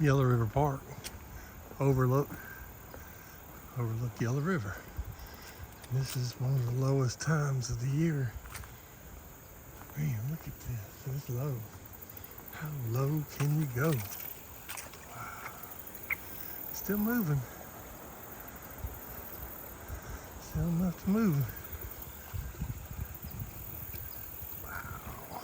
Yellow River Park. Overlook Yellow River. This is one of the lowest times of the year. Man, look at this. It's low. How low can you go? Wow. Still moving. Still enough to move. Wow.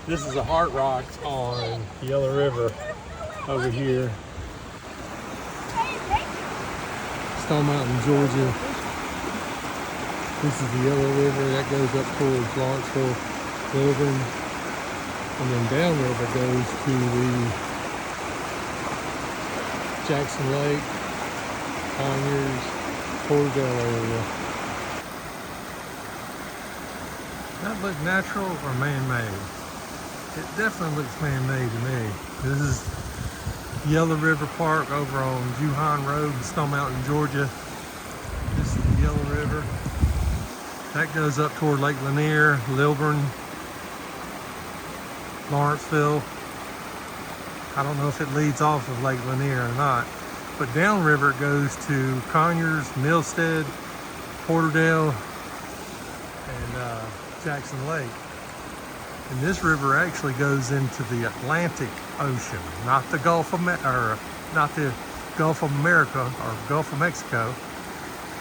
This is a Hard Rock on Yellow River over here. Stone Mountain, Georgia. This is the Yellow River that goes up towards Lawrenceville, Lilburn, and then downriver goes to the Jackson Lake, Conyers, Porterville area. That look natural or man-made? It definitely looks man-made to me. This is Yellow River Park over on Juhan Rd in Stone Mountain, Georgia. This is the Yellow River. That goes up toward Lake Lanier, Lilburn, Lawrenceville. I don't know if it leads off of Lake Lanier or not, but downriver it goes to Conyers, Millstead, Porterdale, and Jackson Lake. And this river actually goes into the Atlantic Ocean, not the Gulf of America or Gulf of Mexico.